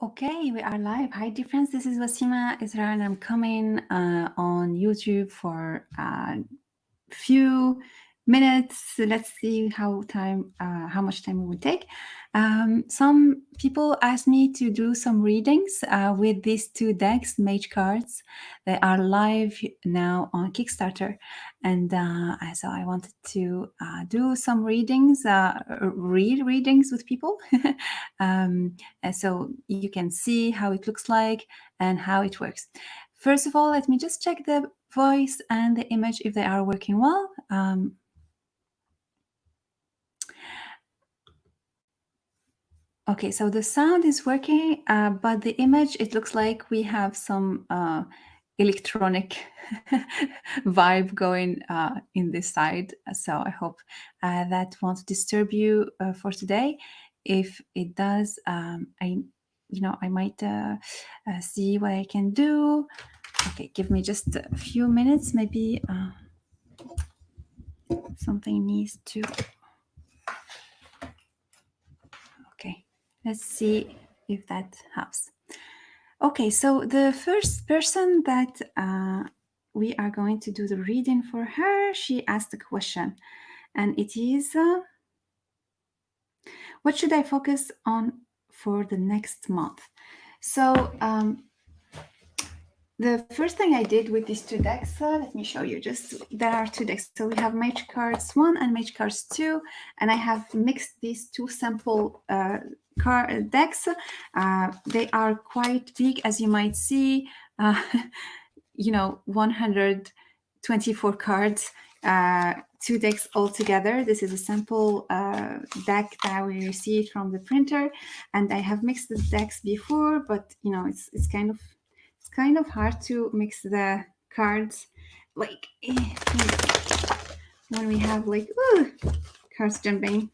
Okay, we are live. Hi, dear friends. This is Wasima Isra, and I'm coming on YouTube for a few minutes. Let's see how much time it would take. Some people asked me to do some readings with these two decks, Mage cards. They are live now on Kickstarter, and so I wanted to do some readings, read readings with people. So you can see how it looks like and how it works. First of all, let me just check the voice and the image if they are working well. Okay, so the sound is working, but the image, it looks like we have some electronic vibe going in this side. So I hope that won't disturb you for today. If it does, I might see what I can do. Okay, give me just a few minutes. Maybe something needs to. Okay, let's see if that helps. Okay, so the first person that we are going to do the reading for her, she asked a question, and it is, what should I focus on for the next month? So the first thing I did with these two decks, let me show you. There are two decks. So we have Mage Cards 1 and Mage Cards 2, and I have mixed these two sample decks. They are quite big, as you might see. 124 cards, two decks all together. This is a sample deck that we received from the printer, and I have mixed the decks before, but it's kind of hard to mix the cards, like when we have cards jumping.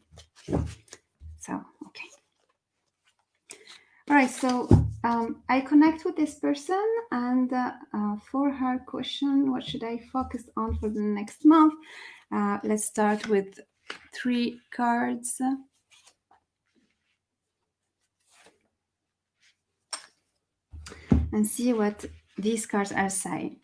So okay. All right, so I connect with this person, and for her question, what should I focus on for the next month? Let's start with 3 cards. And see what these cards are saying.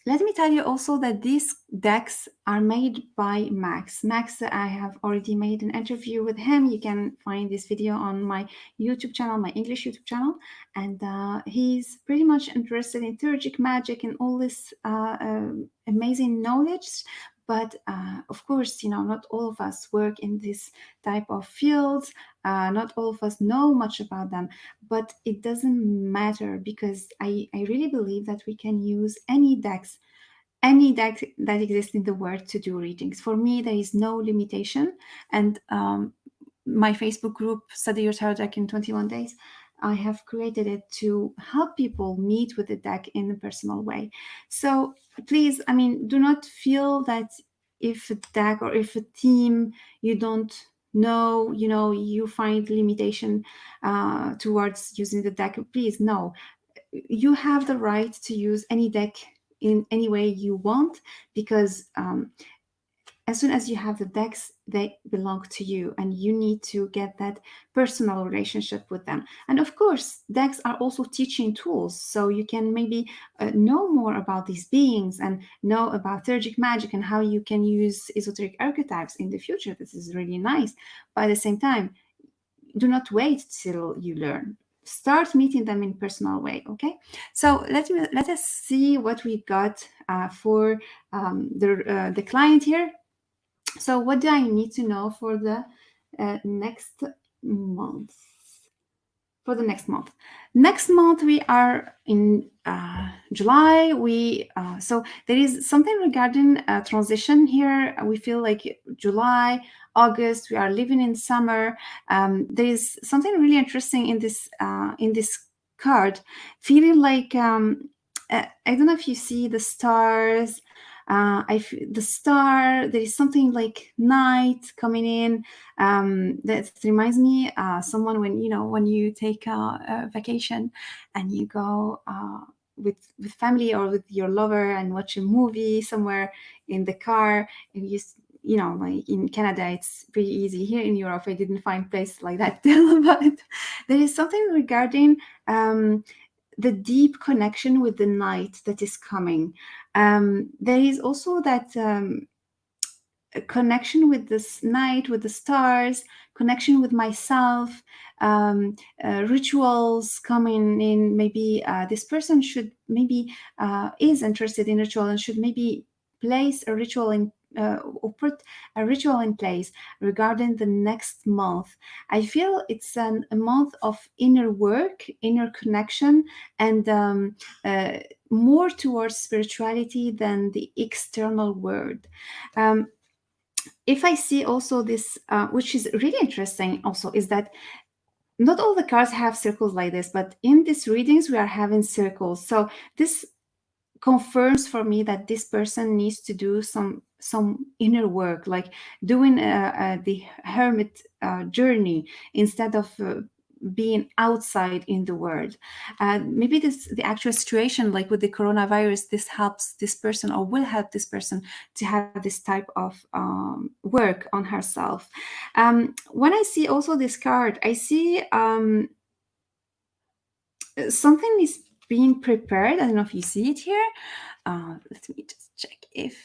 Let me tell you also that these decks are made by Max. Max, I have already made an interview with him. You can find this video on my YouTube channel, my English YouTube channel. And he's pretty much interested in theurgic magic and all this amazing knowledge. But of course, not all of us work in this type of fields. Not all of us know much about them, but it doesn't matter, because I really believe that we can use any deck that exists in the world to do readings. For me, there is no limitation. And my Facebook group, Study Your Tarot Deck in 21 Days, I have created it to help people meet with the deck in a personal way. So please, do not feel that if a deck or if a theme you don't know, you find limitation towards using the deck. Please, no. You have the right to use any deck in any way you want, because as soon as you have the decks, they belong to you, and you need to get that personal relationship with them. And of course, decks are also teaching tools, so you can maybe know more about these beings and know about theurgic magic and how you can use esoteric archetypes in the future. This is really nice. But at the same time, do not wait till you learn. Start meeting them in personal way. Okay, so let us see what we got for the client here. So what do I need to know for the next month? For the next month. Next month we are in July. So there is something regarding transition here. We feel like July, August, we are living in summer. There is something really interesting in this card, feeling like I don't know if you see the stars. The star, there is something like night coming in. That reminds me someone when you take a vacation and you go with family or with your lover and watch a movie somewhere in the car, and like in Canada, it's pretty easy. Here in Europe, I didn't find places like that still, but there is something regarding the deep connection with the night that is coming. There is also that a connection with this night, with the stars, connection with myself, rituals coming in. Maybe this person should maybe is interested in ritual and should maybe place a ritual in or put a ritual in place regarding the next month. I feel it's a month of inner work, inner connection, and more towards spirituality than the external world. If I see also this, which is really interesting also, is that not all the cards have circles like this, but in these readings we are having circles. So this confirms for me that this person needs to do some inner work, like doing the hermit journey instead of being outside in the world. Maybe the actual situation, like with the coronavirus, this helps this person or will help this person to have this type of work on herself. When I see also this card, I see something is being prepared. I don't know if you see it here. Let me just check if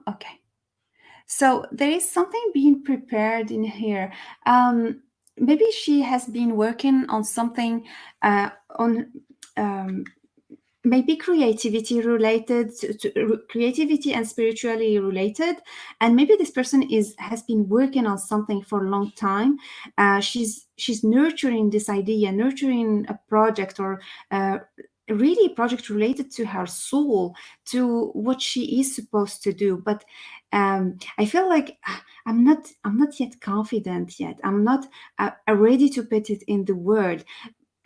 okay. So there is something being prepared in here. Maybe she has been working on something on maybe creativity related to creativity and spiritually related, and maybe this person has been working on something for a long time. She's nurturing this idea, nurturing a project, or really a project related to her soul, to what she is supposed to do. But I feel like I'm not yet confident yet. I'm not ready to put it in the word.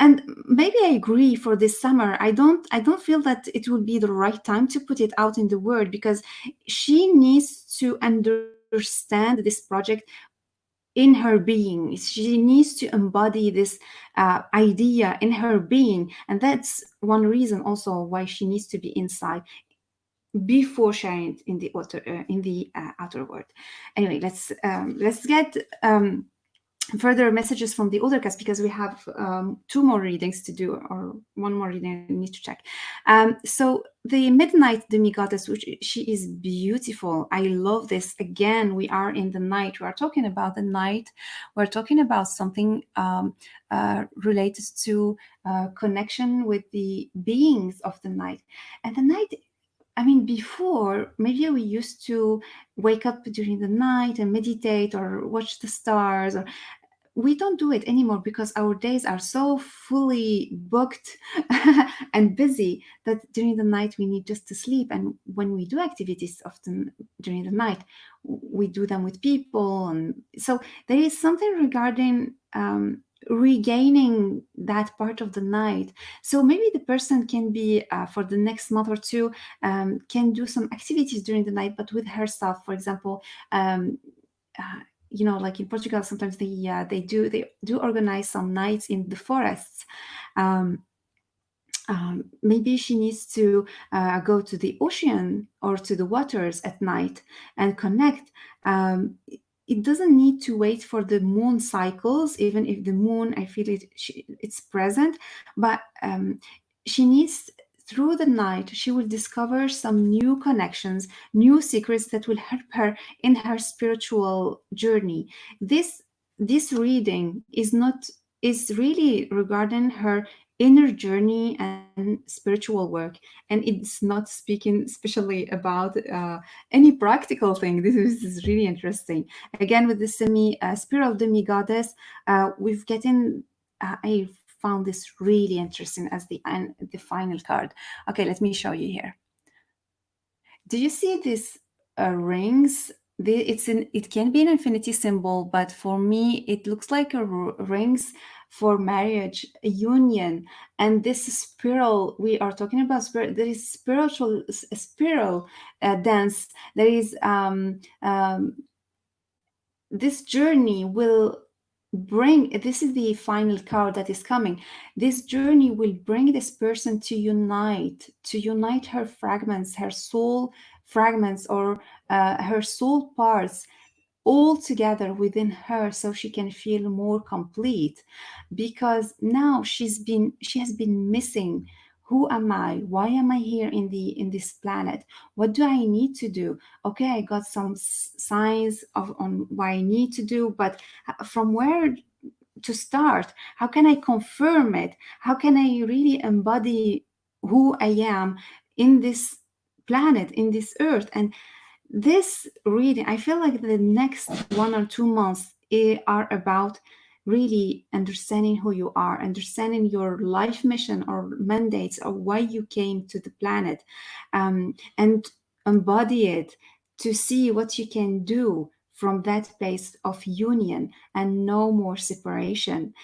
And maybe I agree, for this summer I don't feel that it will be the right time to put it out in the world, because she needs to understand this project in her being. She needs to embody this idea in her being, and that's one reason also why she needs to be inside before sharing it in the outer world. Anyway, let's get further messages from the other cast, because we have two more readings to do, or one more reading I need to check. So the Midnight Demi-Goddess, which she is beautiful. I love this. Again, we are in the night. We are talking about the night. We're talking about something related to connection with the beings of the night. And the night, I mean, before, maybe we used to wake up during the night and meditate or watch the stars, or we don't do it anymore because our days are so fully booked and busy that during the night we need just to sleep. And when we do activities often during the night, we do them with people. And so there is something regarding regaining that part of the night. So maybe the person can be for the next month or two can do some activities during the night, but with herself. For example, like in Portugal, sometimes they do organize some nights in the forests. Maybe she needs to go to the ocean or to the waters at night and connect. It doesn't need to wait for the moon cycles, even if the moon, I feel it's present, but she needs, through the night, she will discover some new connections, new secrets that will help her in her spiritual journey. This reading is really regarding her inner journey and spiritual work, and it's not speaking especially about any practical thing. This is really interesting. Again, with the spiral demi-goddess, we've gotten I found this really interesting as the final card. Okay, let me show you here. Do you see these rings? It can be an infinity symbol, but for me it looks like rings for marriage, a union. And this spiral, we are talking about spirit. There is spiral dance. There is this journey will bring, this is the final card that is coming. This journey will bring this person to unite her fragments, her soul fragments or her soul parts all together within her so she can feel more complete, because now she has been missing. Who am I? Why am I here in this planet? What do I need to do? Okay, I got some signs on what I need to do, but from where to start? How can I confirm it? How can I really embody who I am in this planet, in this earth? And this reading, I feel like the next 1 or 2 months are about really understanding who you are, understanding your life mission or mandates, or why you came to the planet, and embody it to see what you can do from that place of union and no more separation.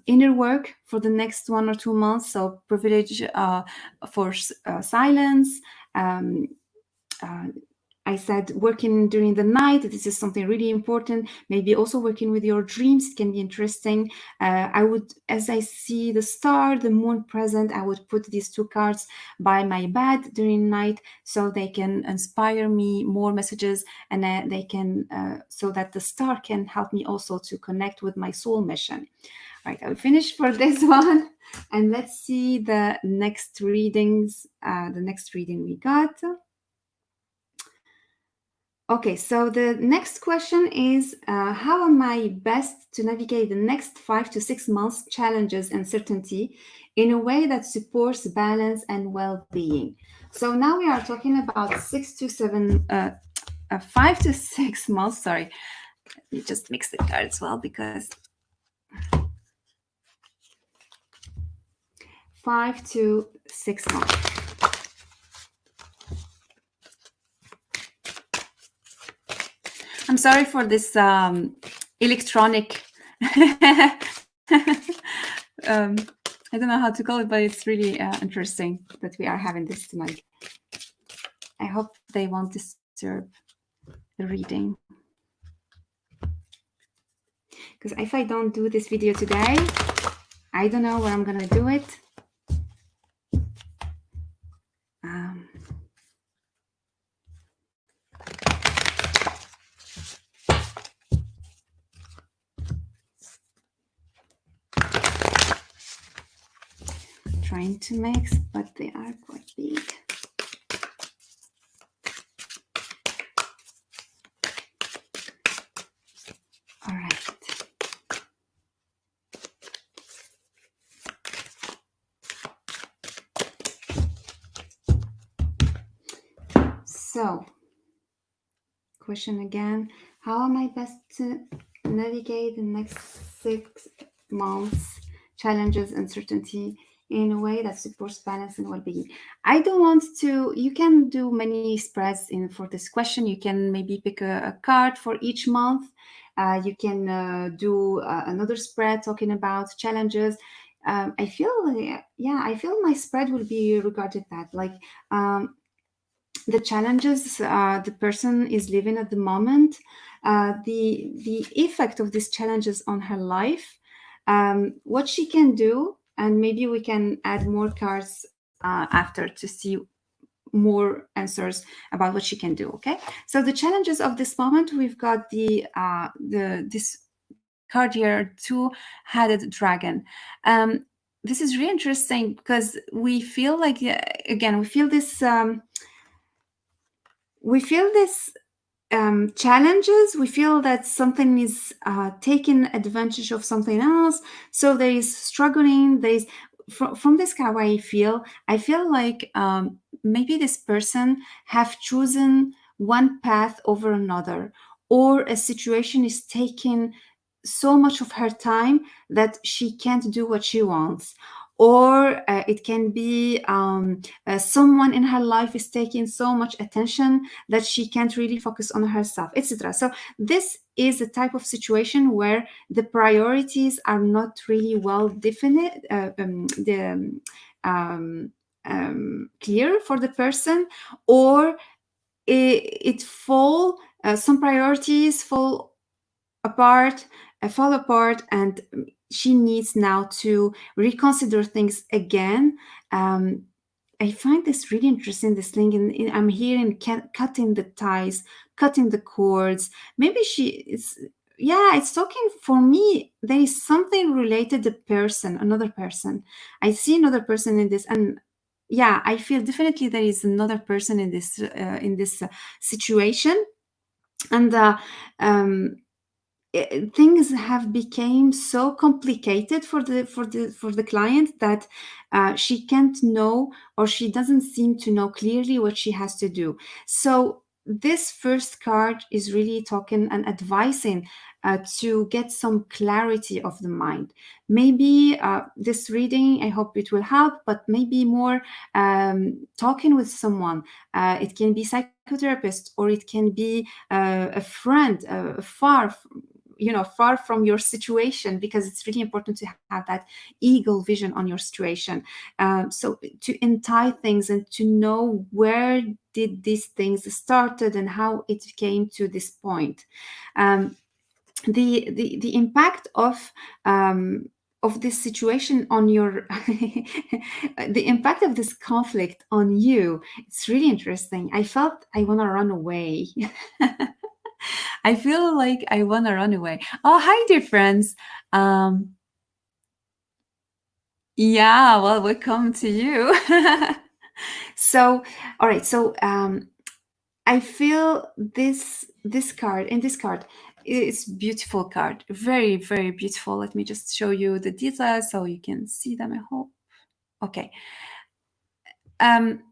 Inner work for the next 1 or 2 months. So privilege for silence. Um, uh, I said working during the night. This is something really important. Maybe also working with your dreams can be interesting. I would, as I see the star, the moon present, I would put these two cards by my bed during night so they can inspire me more messages, and they can so that the star can help me also to connect with my soul mission. Right, I'll finish for this one, and let's see the next readings. The next reading we got. Okay, so the next question is, how am I best to navigate the next 5 to 6 months challenges and uncertainty in a way that supports balance and well-being? So now we are talking about 5 to 6 months. Sorry, let me just mix the cards well, because 5 to 6 months. I'm sorry for this electronic. I don't know how to call it, but it's really interesting that we are having this tonight. I hope they won't disturb the reading. Because if I don't do this video today, I don't know where I'm going to do it. Trying to mix, but they are quite big. All right. So, question again, how am I best to navigate the next 6 months challenges and uncertainty in a way that supports balance and well-being? I don't want to, you can do many spreads for this question. You can maybe pick a card for each month. You can do another spread talking about challenges. I feel my spread will be regarded that, like, the challenges the person is living at the moment, the effect of these challenges on her life, what she can do, and maybe we can add more cards after to see more answers about what she can do. Okay, so the challenges of this moment, we've got this card here, two-headed dragon. This is really interesting because we feel like, again, we feel this challenges. We feel that something is taking advantage of something else. So there is struggling. There is from this card, I feel like maybe this person have chosen one path over another, or a situation is taking so much of her time that she can't do what she wants, or it can be someone in her life is taking so much attention that she can't really focus on herself, etc. So this is a type of situation where the priorities are not really well defined, clear for the person, or some priorities fall apart, and she needs now to reconsider things again, I find this really interesting, this thing, and I'm hearing cutting the ties, cutting the cords. Maybe she is, yeah, it's talking for me. There is something related to person, another person. I see another person in this, and yeah, I feel definitely there is another person in this situation, and things have become so complicated for the client that she can't know, or she doesn't seem to know clearly what she has to do. So this first card is really talking and advising to get some clarity of the mind. Maybe this reading, I hope it will help, but maybe more talking with someone. It can be psychotherapist, or it can be a friend, far from your situation, because it's really important to have that eagle vision on your situation. So to untie things and to know where did these things started and how it came to this point. um, the impact of this situation on your the impact of this conflict on you, it's really interesting. I felt I want to run away. I feel like I want to run away. Oh, hi, dear friends. Um, yeah, well, welcome to you. So, all right. So, I feel this card, in this card, it's beautiful card, very very beautiful. Let me just show you the details so you can see them. I hope. Okay. Um,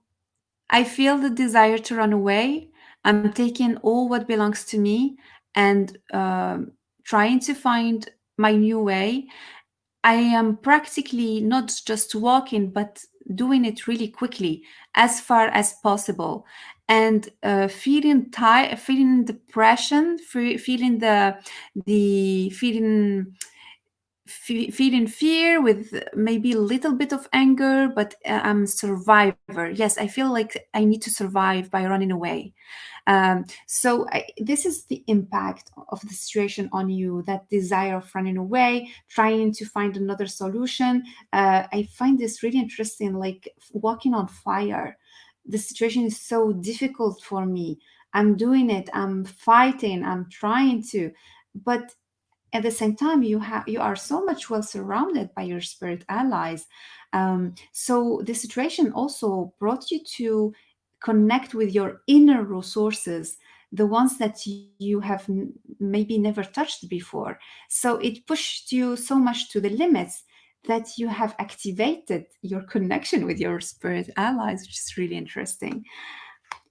I feel the desire to run away. I'm taking all what belongs to me and trying to find my new way. I am practically not just walking, but doing it really quickly, as far as possible, and feeling tired, feeling depression, feeling the feeling fear with maybe a little bit of anger, but I'm a survivor. Yes, I feel like I need to survive by running away. This is the impact of the situation on you, that desire of running away, trying to find another solution. I find this really interesting, like walking on fire. The situation is so difficult for me. I'm doing it, I'm fighting, I'm trying to, but at the same time you are so much well surrounded by your spirit allies. So the situation also brought you to connect with your inner resources, the ones that you have maybe never touched before. So it pushed you so much to the limits that you have activated your connection with your spirit allies, which is really interesting.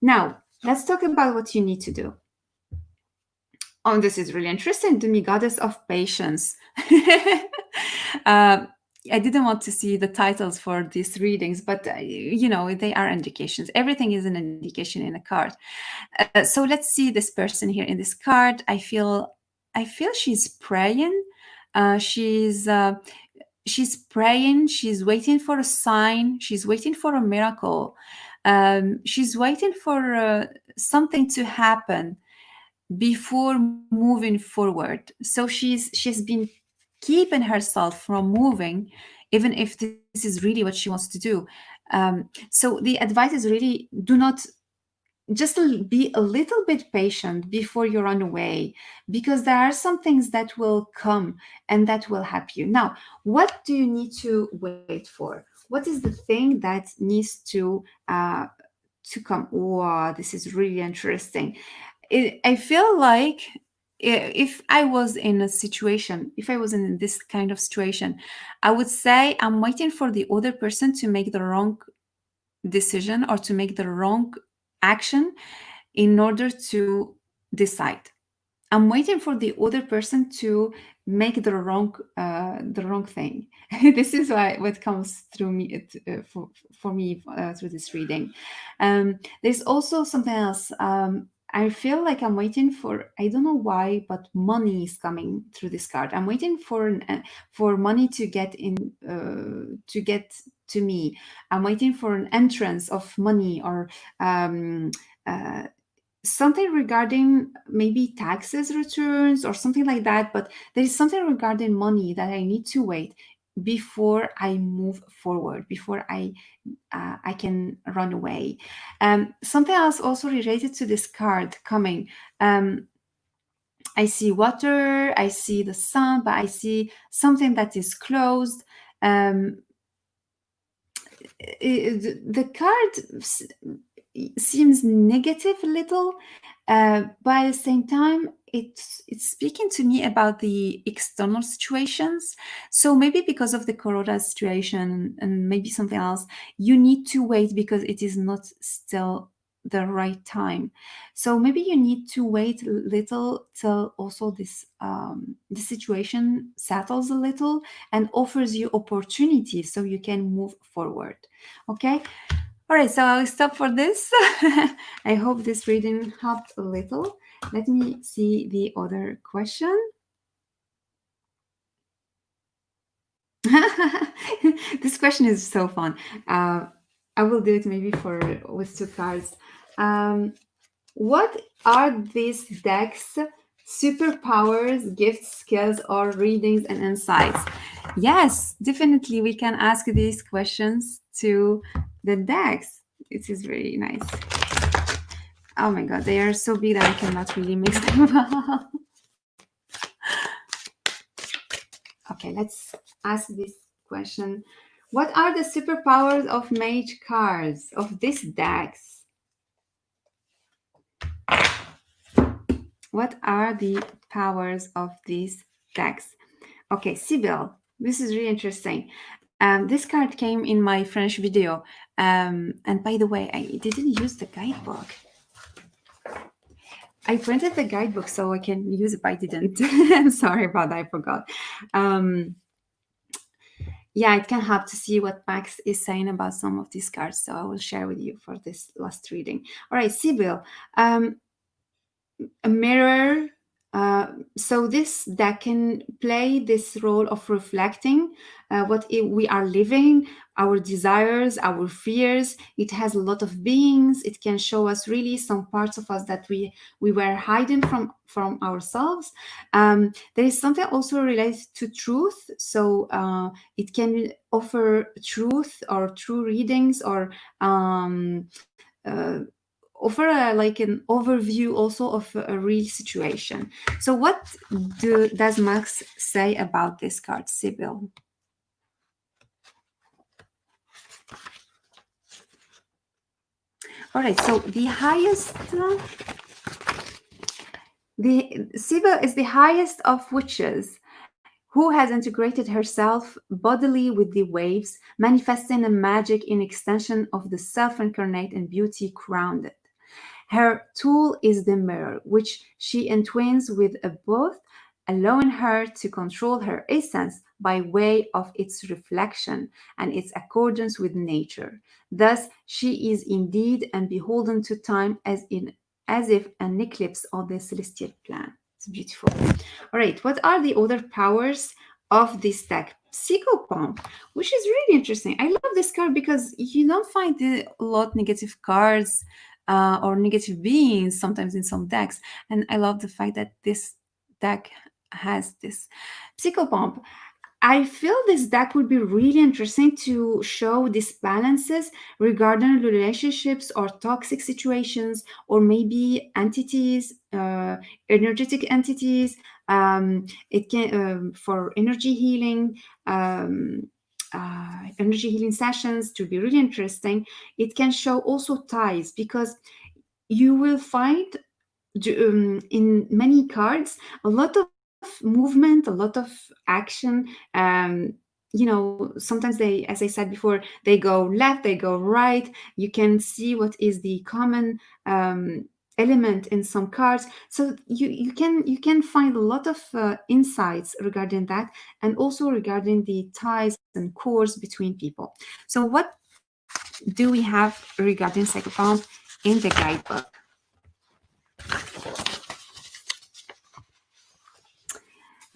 Now let's talk about what you need to do. Oh, this is really interesting to me, goddess of patience. uh, I didn't want to see the titles for these readings, but they are indications. Everything is an indication in a card. So let's see this person here in this card. I feel she's praying. She's praying. She's waiting for a sign. She's waiting for a miracle. She's waiting for something to happen before moving forward. So she's been keeping herself from moving, even if this is really what she wants to do. So the advice is really, do not, just be a little bit patient before you run away, because there are some things that will come and that will help you. Now, what do you need to wait for? What is the thing that needs to come? Wow, this is really interesting. I feel like if I was in a situation, if I was in this kind of situation, I would say I'm waiting for the other person to make the wrong decision or to make the wrong action in order to decide. I'm waiting for the other person to make the wrong thing. This is what comes through me for me through this reading. There's also something else. I feel like I'm waiting for, I don't know why, but money is coming through this card. I'm waiting for money to get in, to get to me. I'm waiting for an entrance of money, or uh, something regarding maybe taxes returns or something like that. But there is something regarding money that I need to wait. before I move forward, before I can run away. Something else also related to this card coming. I see water, I see the sun, but I see something that is closed. Um, the card seems negative a little, but at the same time, it's speaking to me about the external situations. So maybe because of the corona situation and maybe something else, you need to wait because it is not still the right time. So maybe you need to wait a little till also the situation settles a little and offers you opportunities so you can move forward. Okay. All right, so I'll stop for this. I hope this reading helped a little. Let me see the other question. This question is so fun. I will do it maybe with 2 cards. What are these decks? Superpowers, gifts, skills, or readings and insights? Yes, definitely we can ask these questions to the decks. It is very nice. Oh my god, they are so big that I cannot really mix them up. Okay, let's ask this question. What are the superpowers of mage cards of this decks? What are the powers of these decks? Okay, Sibyl, this is really interesting. This card came in my French video. And by the way, I didn't use the guidebook. I printed the guidebook so I can use it, but I didn't. I'm sorry about that, I forgot. Yeah, it can help to see what Max is saying about some of these cards. So I will share with you for this last reading. All right, Sibyl. A mirror. So this deck can play this role of reflecting we are living, our desires, our fears. It has a lot of beings. It can show us really some parts of us that we were hiding from ourselves. There is something also related to truth. So it can offer truth or true readings or uh, offer like an overview also of a real situation. So what does Max say about this card, Sibyl? All right, so the Sibyl is the highest of witches, who has integrated herself bodily with the waves, manifesting a magic in extension of the self-incarnate and beauty crowned. Her tool is the mirror, which she entwines with a both, allowing her to control her essence by way of its reflection and its accordance with nature. Thus, she is indeed unbeholden to time as if an eclipse on the celestial plan. It's beautiful. All right, what are the other powers of this deck? Psychopomp, which is really interesting. I love this card because you don't find a lot negative cards or negative beings sometimes in some decks. And I love the fact that this deck has this Psychopomp. I feel this deck would be really interesting to show these balances regarding relationships or toxic situations, or maybe entities, energetic entities. It can for energy healing. Energy healing sessions to be really interesting. It can show also ties because you will find in many cards a lot of movement, a lot of action. Sometimes they, as I said before, they go left, they go right. You can see what is the common element in some cards, so you can find a lot of insights regarding that, and also regarding the ties and cores between people. So what do we have regarding Psychopomp in the guidebook?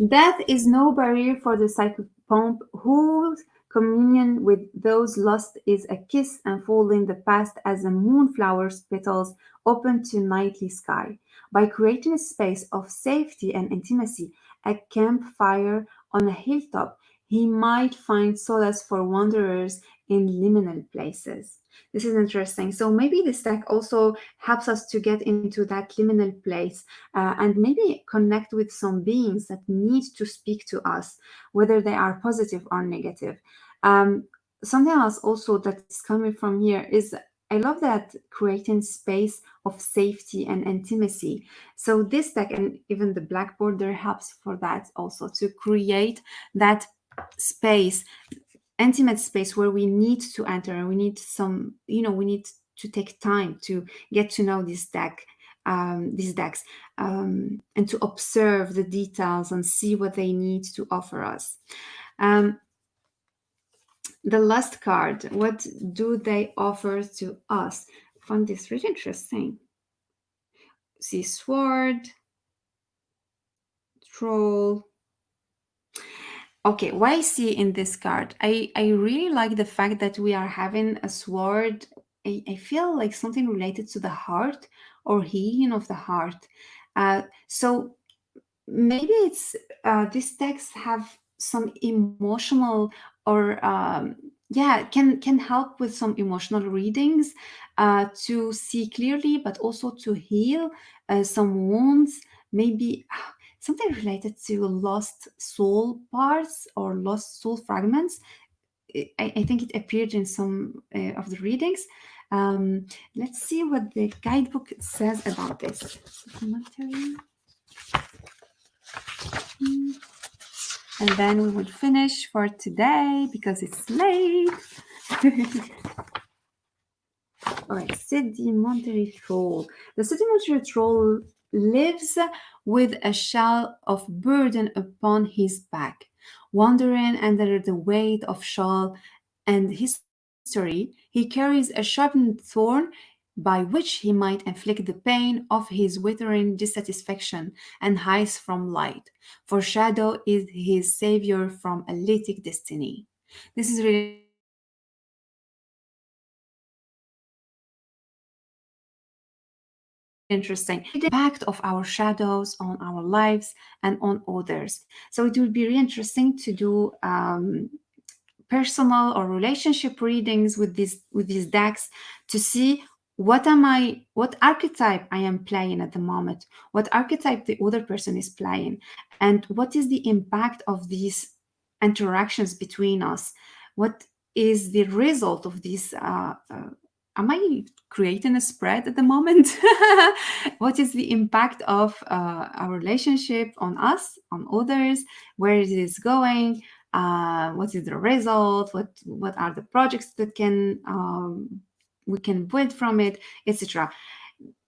Death is no barrier for the Psychopomp, whose communion with those lost is a kiss unfolding the past as a moonflower's petals open to nightly sky. By creating a space of safety and intimacy, a campfire on a hilltop, he might find solace for wanderers in liminal places. This is interesting. So maybe this deck also helps us to get into that liminal place and maybe connect with some beings that need to speak to us, whether they are positive or negative. Um, Something else also that's coming from here is I love that creating space of safety and intimacy. So this deck and even the black border helps for that also to create that space, intimate space where we need to enter and we need some, we need to take time to get to know these decks, and to observe the details and see what they need to offer us. The last card, what do they offer to us? I found this really interesting. See, sword, troll. Okay, what I see in this card, I really like the fact that we are having a sword. I feel like something related to the heart or healing of the heart. So maybe it's these texts have some emotional or yeah, can help with some emotional readings to see clearly, but also to heal some wounds, maybe something related to lost soul parts or lost soul fragments. I think it appeared in some of the readings. Let's see what the guidebook says about this. Supplementary. And then we will finish for today because it's late. All right, sedimentary troll. The sedimentary troll lives with a shell of burden upon his back, wandering under the weight of shell and history. He carries a sharpened thorn by which he might inflict the pain of his withering dissatisfaction and hides from light. For shadow is his savior from a litic destiny. This is really interesting. So the impact of our shadows on our lives and on others. So it will be really interesting to do personal or relationship readings with these decks to see what archetype I am playing at the moment, what archetype the other person is playing, and what is the impact of these interactions between us, what is the result of this am I creating a spread at the moment? What is the impact of our relationship on us, on others, where it is going, what is the result, what are the projects that we can build from it, etc.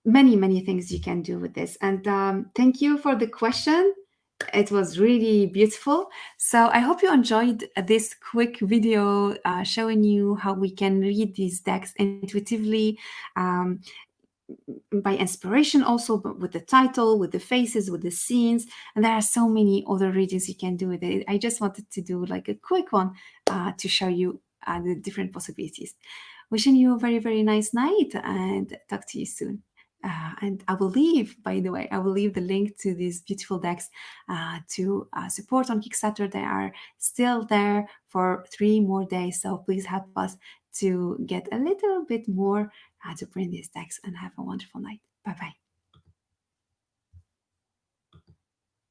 Many things you can do with this. And thank you for the question. It was really beautiful. So I hope you enjoyed this quick video showing you how we can read these decks intuitively, by inspiration also, but with the title, with the faces, with the scenes. And there are so many other readings you can do with it. I just wanted to do like a quick one to show you the different possibilities. Wishing you a very nice night and talk to you soon. And I will leave, by the way, I will leave the link to these beautiful decks to support on Kickstarter. They are still there for 3 more days. So please help us to get a little bit more to print these decks, and have a wonderful night. Bye bye.